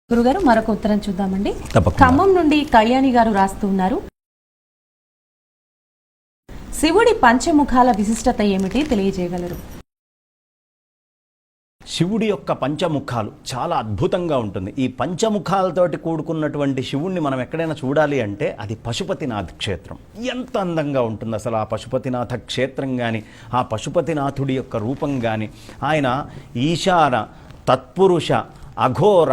గురుగారు మరొక ఉత్తరం చూద్దామండి. తప్పకుండా. ఖమ్మం నుండి కళ్యాణి గారు రాస్తూ ఉన్నారు. శివుడి పంచముఖాల విశిష్టత ఏమిటి తెలియజేయగలరు? శివుడి యొక్క పంచముఖాలు చాలా అద్భుతంగా ఉంటుంది. ఈ పంచముఖాలతోటి కూడుకున్నటువంటి శివుణ్ణి మనం ఎక్కడైనా చూడాలి అంటే అది పశుపతినాథ్ క్షేత్రం. ఎంత అందంగా ఉంటుంది అసలు ఆ పశుపతినాథ క్షేత్రం కానీ, ఆ పశుపతినాథుడి యొక్క రూపం కానీ. ఆయన ఈశాన, తత్పురుష, అఘోర,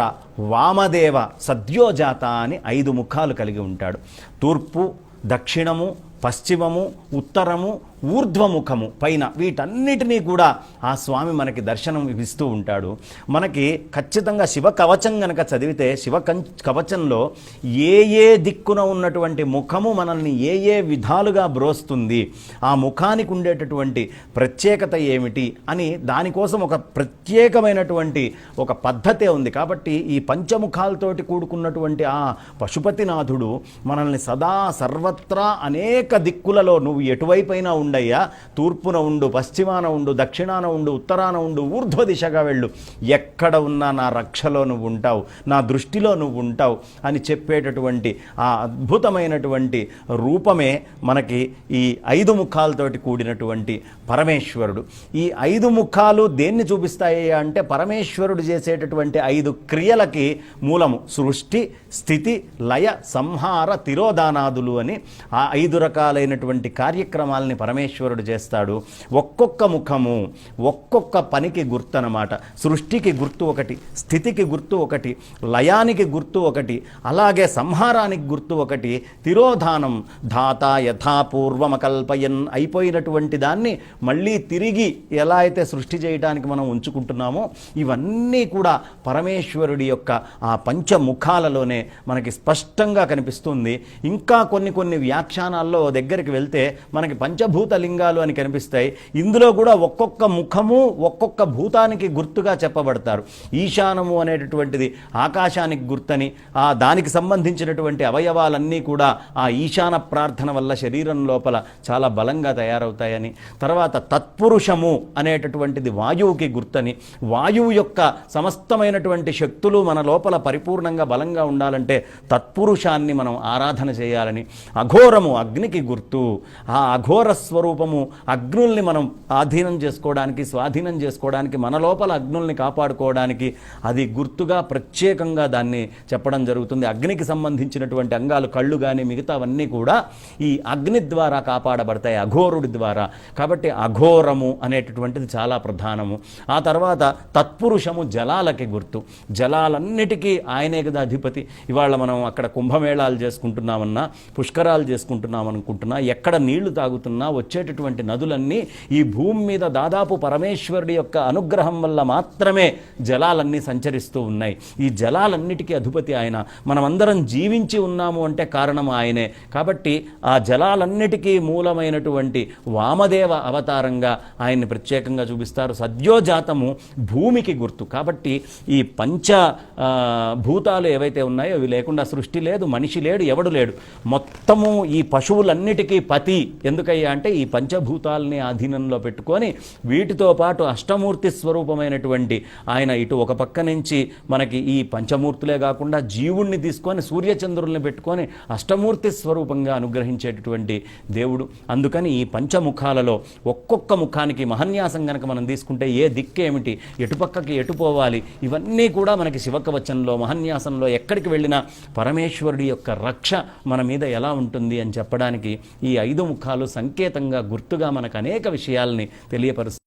వామదేవ, సద్యోజాత అని 5 ముఖాలు కలిగి ఉంటాడు. తూర్పు, దక్షిణము, పశ్చిమము, ఉత్తరము, ఊర్ధ్వముఖము, పైన, వీటన్నిటినీ కూడా ఆ స్వామి మనకి దర్శనం ఇస్తూ ఉంటాడు. మనకి ఖచ్చితంగా శివ కవచం గనక చదివితే శివ కవచంలో ఏ దిక్కున ఉన్నటువంటి ముఖము మనల్ని ఏ విధాలుగా బ్రోస్తుంది, ఆ ముఖానికి ఉండేటటువంటి ప్రత్యేకత ఏమిటి అని దానికోసం ఒక ప్రత్యేకమైనటువంటి ఒక పద్ధతే ఉంది. కాబట్టి ఈ పంచముఖాలతోటి కూడుకున్నటువంటి ఆ పశుపతినాథుడు మనల్ని సదా సర్వత్రా అనేక దిక్కులలో నువ్వు ఎటువైపైనా ఉండయ్యా, తూర్పున ఉండు, పశ్చిమాన ఉండు, దక్షిణాన ఉండు, ఉత్తరాన ఉండు, ఊర్ధ్వ దిశగా వెళ్ళు, ఎక్కడ ఉన్నా నా రక్షలో నువ్వు ఉంటావు, నా దృష్టిలో నువ్వు ఉంటావు అని చెప్పేటటువంటి ఆ అద్భుతమైనటువంటి రూపమే మనకి ఈ 5 ముఖాలతోటి కూడినటువంటి పరమేశ్వరుడు. ఈ 5 ముఖాలు దేన్ని చూపిస్తాయి అంటే పరమేశ్వరుడు చేసేటటువంటి 5 క్రియలకి మూలము. సృష్టి, స్థితి, లయ, సంహార, తిరోధానాదులు అని ఆ 5 రకాలైనటువంటి కార్యక్రమాలని పరమేశ్వరుడు చేస్తాడు. ఒక్కొక్క ముఖము ఒక్కొక్క పనికి గుర్తు అన్నమాట. సృష్టికి గుర్తు ఒకటి, స్థితికి గుర్తు ఒకటి, లయానికి గుర్తు ఒకటి, అలాగే సంహారానికి గుర్తు ఒకటి, తిరోధానం ధాత యథాపూర్వమకల్పయన్ అయిపోయినటువంటి దాన్ని మళ్ళీ తిరిగి ఎలా అయితే సృష్టి చేయడానికి మనం ఉంచుకుంటున్నామో ఇవన్నీ కూడా పరమేశ్వరుడి యొక్క ఆ పంచముఖాలలోనే మనకి స్పష్టంగా కనిపిస్తుంది. ఇంకా కొన్ని వ్యాఖ్యానాల్లో దగ్గరికి వెళ్తే మనకి పంచభూత లింగాలు అని కనిపిస్తాయి. ఇందులో కూడా ఒక్కొక్క ముఖము ఒక్కొక్క భూతానికి గుర్తుగా చెప్పబడతారు. ఈశానము అనేటటువంటిది ఆకాశానికి గుర్తని, ఆ దానికి సంబంధించినటువంటి అవయవాలన్నీ కూడా ఆ ఈశాన ప్రార్థన వల్ల శరీరం లోపల చాలా బలంగా తయారవుతాయని, తర్వాత తత్పురుషము అనేటటువంటిది వాయువుకి గుర్తని, వాయువు యొక్క సమస్తమైనటువంటి శక్తులు మన లోపల పరిపూర్ణంగా బలంగా ఉండాలంటే తత్పురుషాన్ని మనం ఆరాధన చేయాలని, అఘోరము అగ్నికి గుర్తు, ఆ అఘోర స్వరూపము అగ్నుల్ని మనం ఆధీనం చేసుకోవడానికి, స్వాధీనం చేసుకోవడానికి, మన లోపల అగ్నుల్ని కాపాడుకోవడానికి అది గుర్తుగా ప్రత్యేకంగా దాన్ని చెప్పడం జరుగుతుంది. అగ్నికి సంబంధించినటువంటి అంగాలు, కళ్ళు కానీ మిగతావన్నీ కూడా ఈ అగ్ని ద్వారా కాపాడబడతాయి, అఘోరుడి ద్వారా. కాబట్టి అఘోరము అనేటటువంటిది చాలా ప్రధానము. ఆ తర్వాత తత్పురుషము జలాలకి గుర్తు. జలాలన్నిటికీ ఆయనే కదా అధిపతి. ఇవాళ మనం అక్కడ కుంభమేళాలు చేసుకుంటున్నామన్నా, పుష్కరాలు చేసుకుంటున్నామనుకుంటున్నా, ఎక్కడ నీళ్లు తాగుతున్నా వచ్చేటటువంటి నదులన్నీ ఈ భూమి మీద దాదాపు పరమేశ్వరుడి యొక్క అనుగ్రహం వల్ల మాత్రమే జలాలన్నీ సంచరిస్తూ ఉన్నాయి. ఈ జలాలన్నిటికీ అధిపతి ఆయన. మనమందరం జీవించి ఉన్నాము అంటే కారణం ఆయనే. కాబట్టి ఆ జలాలన్నిటికీ మూలమైనటువంటి వామదేవ అవతారంగా ఆయన్ని ప్రత్యేకంగా చూపిస్తారు. సద్యోజాతము భూమికి గుర్తు. కాబట్టి ఈ పంచ భూతాలు ఏవైతే ఉన్నాయో అవి లేకుండా సృష్టి లేదు, మనిషి లేడు, ఎవడు లేడు. మొత్తము ఈ పశువులన్నిటికీ పతి. ఎందుకయ్యా అంటే ఈ పంచభూతాలని ఆధీనంలో పెట్టుకొని వీటితో పాటు అష్టమూర్తి స్వరూపమైనటువంటి ఆయన ఇటు ఒక పక్క నుంచి మనకి ఈ పంచమూర్తులే కాకుండా జీవుణ్ణి తీసుకొని సూర్యచంద్రుల్ని పెట్టుకొని అష్టమూర్తి స్వరూపంగా అనుగ్రహించేటటువంటి దేవుడు. అందుకని ఈ పంచముఖాలలో ఒక్కొక్క ముఖానికి మహన్యాసం కనుక మనం తీసుకుంటే ఏ దిక్కేమిటి, ఎటుపక్కకి ఎటు పోవాలి, ఇవన్నీ కూడా మనకి శివకవచంలో మహన్యాసంలో ఎక్కడికి వెళ్ళినా పరమేశ్వరుడి యొక్క రక్ష మన మీద ఎలా ఉంటుంది అని చెప్పడానికి ఈ 5 ముఖాలు సంకేతంగా గుర్తుగా మనకు అనేక విషయాల్ని తెలియపరుస్తాయి.